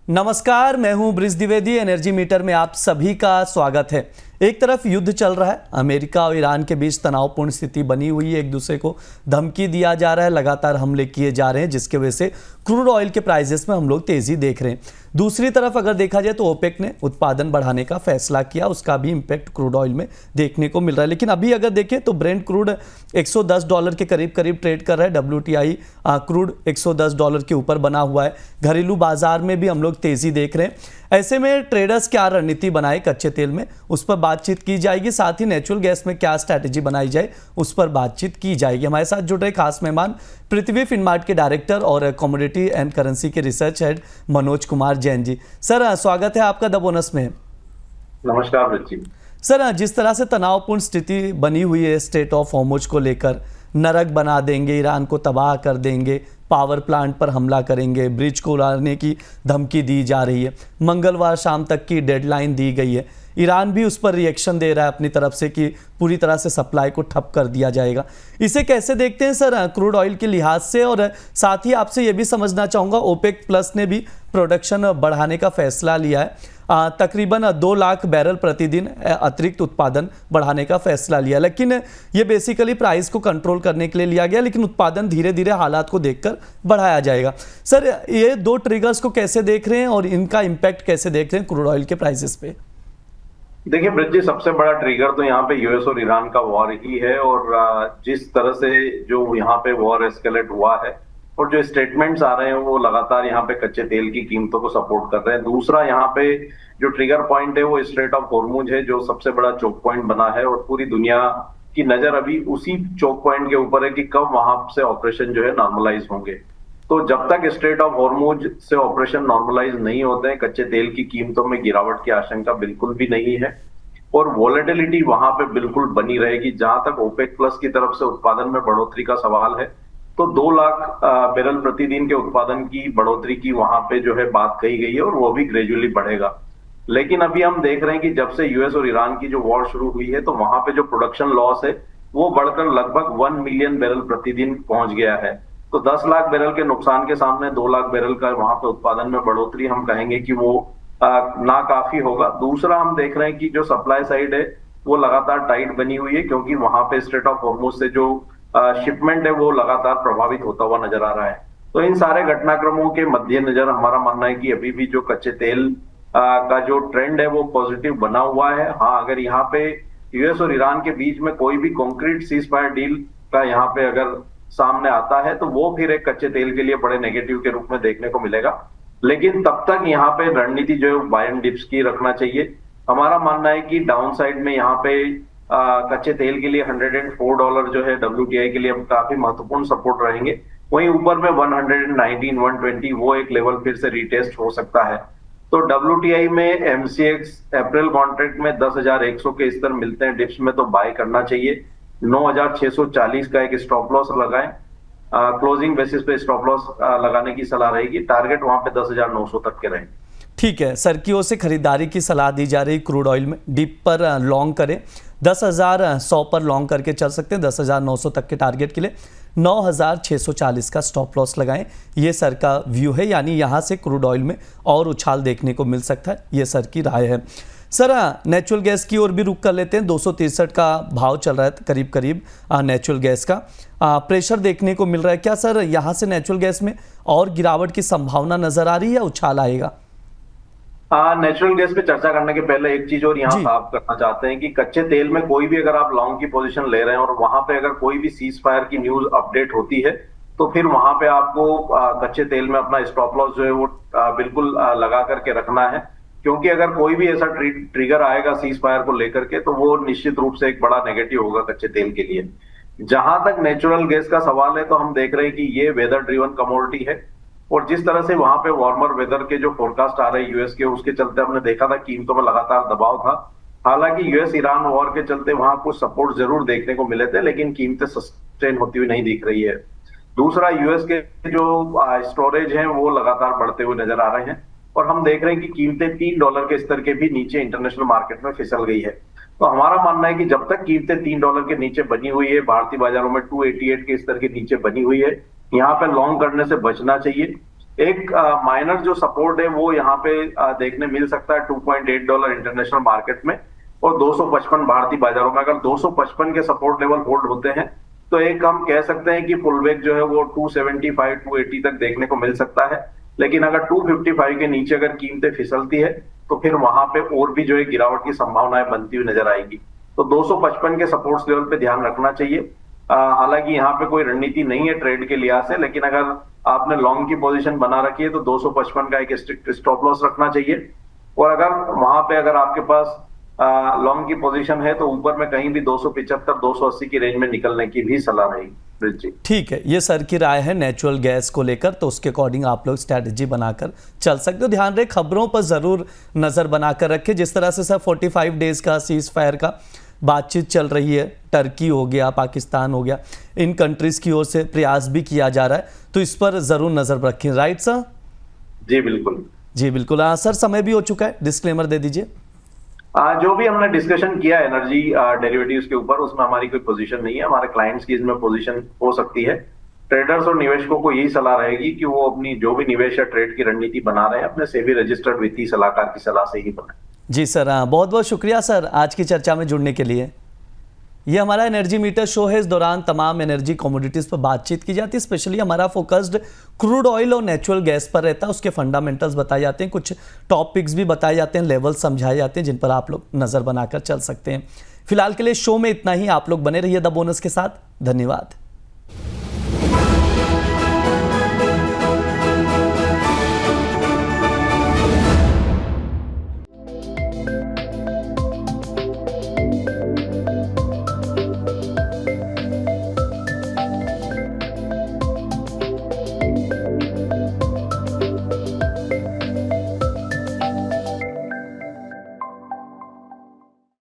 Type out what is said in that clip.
नमस्कार, मैं हूं ब्रिज द्विवेदी। एनर्जी मीटर में आप सभी का स्वागत है। एक तरफ युद्ध चल रहा है, अमेरिका और ईरान के बीच तनावपूर्ण स्थिति बनी हुई है, एक दूसरे को धमकी दिया जा रहा है, लगातार हमले किए जा रहे हैं, जिसकी वजह से क्रूड ऑयल के प्राइसेस में हम लोग तेजी देख रहे हैं। दूसरी तरफ अगर देखा जाए तो ओपेक ने उत्पादन बढ़ाने का फैसला किया, उसका भी इंपैक्ट क्रूड ऑयल में देखने को मिल रहा है। लेकिन अभी अगर देखें तो ब्रेंट क्रूड $110 के करीब ट्रेड कर रहा है, WTI क्रूड $110 के ऊपर बना हुआ है। घरेलू बाजार में भी हम लोग तेजी देख रहे हैं। ऐसे में ट्रेडर्स क्या रणनीति बनाए कच्चे तेल में, उस पर बातचीत की जाएगी। साथ ही नेचुरल गैस में क्या स्ट्रैटेजी बनाई जाए, उस पर बातचीत की जाएगी। हमारे साथ जुड़ रहे खास मेहमान पृथ्वी फिनमार्ट के डायरेक्टर और कमोडिटी एंड करेंसी के research head Manoj Kumar Jain ji. Sir, स्वागत है आपका द बोनस में। नमस्कार बच्ची। सर, जिस तरह से तनावपूर्ण स्थिति बनी हुई है स्ट्रेट ऑफ हॉर्मुज को लेकर, नरक बना देंगे, ईरान को तबाह कर देंगे, पावर प्लांट पर हमला करेंगे, ब्रिज को उड़ाने की धमकी दी जा रही है, मंगलवार शाम तक की डेडलाइन दी गई है। ईरान भी उस पर रिएक्शन दे रहा है अपनी तरफ से कि पूरी तरह से सप्लाई को ठप कर दिया जाएगा। इसे कैसे देखते हैं सर क्रूड ऑयल के लिहाज से? और साथ ही आपसे ये भी समझना चाहूँगा, ओपेक प्लस ने भी प्रोडक्शन बढ़ाने का फैसला लिया है, तकरीबन 2 लाख बैरल प्रतिदिन अतिरिक्त उत्पादन बढ़ाने का फैसला लिया। लेकिन ये बेसिकली प्राइस को कंट्रोल करने के लिए लिया गया, लेकिन उत्पादन धीरे धीरे हालात को देखकर बढ़ाया जाएगा। सर, ये 2 ट्रिगर्स को कैसे देख रहे हैं और इनका इम्पैक्ट कैसे देख रहे हैं क्रूड ऑयल के प्राइसेस पे? देखिए ब्रिज जी, सबसे बड़ा ट्रिगर तो यहाँ पे यूएस और ईरान का वॉर ही है। और जिस तरह से जो यहाँ पे वॉर एस्केलेट हुआ है और जो स्टेटमेंट्स आ रहे हैं वो लगातार यहाँ पे कच्चे तेल की कीमतों को सपोर्ट कर रहे हैं। दूसरा यहाँ पे जो ट्रिगर पॉइंट है वो स्ट्रेट ऑफ हॉर्मुज है, जो सबसे बड़ा चोक पॉइंट बना है और पूरी दुनिया की नजर अभी उसी चोक पॉइंट के ऊपर है कि कब वहां से ऑपरेशन जो है नॉर्मलाइज होंगे। तो जब तक स्ट्रेट ऑफ हॉर्मुज से ऑपरेशन नॉर्मलाइज नहीं होते हैं, कच्चे तेल की कीमतों में गिरावट की आशंका बिल्कुल भी नहीं है और वॉलेटिलिटी वहां पे बिल्कुल बनी रहेगी। जहां तक ओपेक प्लस की तरफ से उत्पादन में बढ़ोतरी का सवाल है, तो 2 लाख बैरल प्रतिदिन के उत्पादन की बढ़ोतरी की वहां पे जो है बात कही गई है और वो भी ग्रेजुअली बढ़ेगा। लेकिन अभी हम देख रहे हैं कि जब से यूएस और ईरान की जो वॉर शुरू हुई है, तो वहां पे जो प्रोडक्शन लॉस है वो बढ़कर लगभग 1 मिलियन बैरल प्रतिदिन पहुंच गया है। तो 10 लाख बैरल के नुकसान के सामने 2 लाख बैरल का वहां पे उत्पादन में बढ़ोतरी हम कहेंगे कि वो ना काफी होगा। दूसरा, हम देख रहे हैं कि जो सप्लाई साइड है वो लगातार टाइट बनी हुई है, क्योंकि वहां पे स्ट्रेट ऑफ हॉर्मुज से जो शिपमेंट है वो लगातार प्रभावित होता हुआ नजर आ रहा है। तो इन सारे घटनाक्रमों के मद्देनजर हमारा मानना है कि अभी भी जो कच्चे तेल का जो ट्रेंड है वो पॉजिटिव बना हुआ है। हाँ, अगर यहाँ पे यूएस और ईरान के बीच में कोई भी कॉन्क्रीट सीज फायर डील का यहाँ पे अगर सामने आता है, तो वो फिर एक कच्चे तेल के लिए बड़े नेगेटिव के रूप में देखने को मिलेगा। लेकिन तब तक यहाँ पे रणनीति जो है बाय एंड डिप्स की रखना चाहिए। हमारा मानना है कि डाउन साइड में यहाँ पे कच्चे तेल के लिए $104 जो है WTI के लिए काफी महत्वपूर्ण सपोर्ट रहेंगे। वहीं ऊपर में 119, 120 वो एक लेवल फिर से रिटेस्ट हो सकता है। तो WTI में MCX अप्रैल कॉन्ट्रैक्ट में 10,100 के स्तर मिलते हैं डिप्स में, तो बाय करना चाहिए। 9,640 का एक स्टॉप लॉस लगाएं। क्लोजिंग बेसिस पे स्टॉप लॉस लगाने की सलाह रहेगी। टारगेट वहां पे 10,900 तक के रहें। ठीक है, सर की ओर से खरीदारी की सलाह दी जा रही क्रूड ऑयल में। डीप पर लॉन्ग करें, 10,100 पर लॉन्ग करके चल सकते हैं, 10,900 तक के टारगेट के लिए 9,640 का स्टॉप लॉस लगाएं। ये सर का व्यू है, यानी यहाँ से क्रूड ऑयल में और उछाल देखने को मिल सकता है, ये सर की राय है। सर, नेचुरल गैस की ओर भी रुक कर लेते हैं। 263 का भाव चल रहा है करीब करीब नेचुरल गैस का। प्रेशर देखने को मिल रहा है। क्या सर यहाँ से नेचुरल गैस में और गिरावट की संभावना नजर आ रही है या उछाल आएगा? नेचुरल गैस पे चर्चा करने के पहले एक चीज और यहाँ साफ करना चाहते हैं कि कच्चे तेल में कोई भी अगर आप लॉन्ग की पोजीशन ले रहे हैं और वहां पे अगर कोई भी सीज फायर की न्यूज अपडेट होती है, तो फिर वहां पे आपको कच्चे तेल में अपना स्टॉप लॉस जो है वो बिल्कुल लगा करके रखना है। क्योंकि अगर कोई भी ऐसा ट्रिगर आएगा सीज फायर को लेकर के, तो वो निश्चित रूप से एक बड़ा नेगेटिव होगा कच्चे तेल के लिए। जहां तक नेचुरल गैस का सवाल है, तो हम देख रहे हैं कि ये वेदर ड्रिवन कमोडिटी है और जिस तरह से वहां पे वार्मर वेदर के जो फोरकास्ट आ रहे हैं यूएस के, उसके चलते हमने देखा था कीमतों में लगातार दबाव था। हालांकि यूएस ईरान वॉर के चलते वहां कुछ सपोर्ट जरूर देखने को मिले थे, लेकिन कीमतें सस्टेन होती हुई नहीं दिख रही है। दूसरा, यूएस के जो स्टोरेज हैं वो लगातार बढ़ते हुए नजर आ रहे हैं और हम देख रहे हैं कि कीमतें $3 के स्तर के भी नीचे इंटरनेशनल मार्केट में फिसल गई है। तो हमारा मानना है कि जब तक कीमतें $3 के नीचे बनी हुई है, भारतीय बाजारों में 288 के स्तर के नीचे बनी हुई है, यहाँ पे लॉन्ग करने से बचना चाहिए। एक माइनर जो सपोर्ट है वो यहाँ पे देखने मिल सकता है $2.8 इंटरनेशनल मार्केट में और 255 भारतीय बाजारों में। अगर 255 के सपोर्ट लेवल होल्ड होते हैं तो एक हम कह सकते हैं कि पुलबैक जो है वो 275 280 तक देखने को मिल सकता है। लेकिन अगर 255 के नीचे अगर कीमतें फिसलती है तो फिर वहां पे और भी जो है गिरावट की संभावनाएं बनती हुई नजर आएगी। तो 255 के सपोर्ट्स लेवल पे ध्यान रखना चाहिए। हालांकि यहाँ पे कोई रणनीति नहीं है ट्रेड के लिहाज से, लेकिन अगर आपने लॉन्ग की पोजीशन बना रखी है तो 255 का एक स्ट्रिक्ट स्टॉप लॉस रखना चाहिए। और अगर वहां पे अगर आपके पास लॉन्ग की पोजीशन है तो ऊपर में कहीं भी 275 280 की रेंज में निकलने की भी सलाह रहेगी। जी ठीक है, ये सर की राय है नेचुरल गैस को लेकर, तो उसके अकॉर्डिंग आप लोग स्ट्रैटेजी बनाकर चल सकते हो। ध्यान रहे खबरों पर जरूर नजर बनाकर रखें। जिस तरह से सर 45 डेज का सीज फायर का बातचीत चल रही है, टर्की हो गया, पाकिस्तान हो गया, इन कंट्रीज की ओर से प्रयास भी किया जा रहा है, तो इस पर जरूर नजर रखें। Right sir? जी बिल्कुल, जी बिल्कुल। हाँ सर, समय भी हो चुका है, डिस्क्लेमर दे दीजिए। जो भी हमने डिस्कशन किया एनर्जी डेरिवेटिव्स के ऊपर, उसमें हमारी कोई पोजीशन नहीं है। हमारे क्लाइंट्स की इसमें पोजीशन हो सकती है। ट्रेडर्स और निवेशकों को यही सलाह रहेगी कि वो अपनी जो भी निवेश या ट्रेड की रणनीति बना रहे हैं अपने सेबी रजिस्टर्ड वित्तीय सलाहकार की सलाह से ही बनाए। जी सर, हाँ बहुत बहुत शुक्रिया सर आज की चर्चा में जुड़ने के लिए। ये हमारा एनर्जी मीटर शो है। इस दौरान तमाम एनर्जी कमोडिटीज़ पर बातचीत की जाती है। स्पेशली हमारा फोकस्ड क्रूड ऑयल और नेचुरल गैस पर रहता है। उसके फंडामेंटल्स बताए जाते हैं, कुछ टॉपिक्स भी बताए जाते हैं, लेवल समझाए जाते हैं जिन पर आप लोग नज़र बनाकर चल सकते हैं। फिलहाल के लिए शो में इतना ही। आप लोग बने रहिए द बोनस के साथ। धन्यवाद।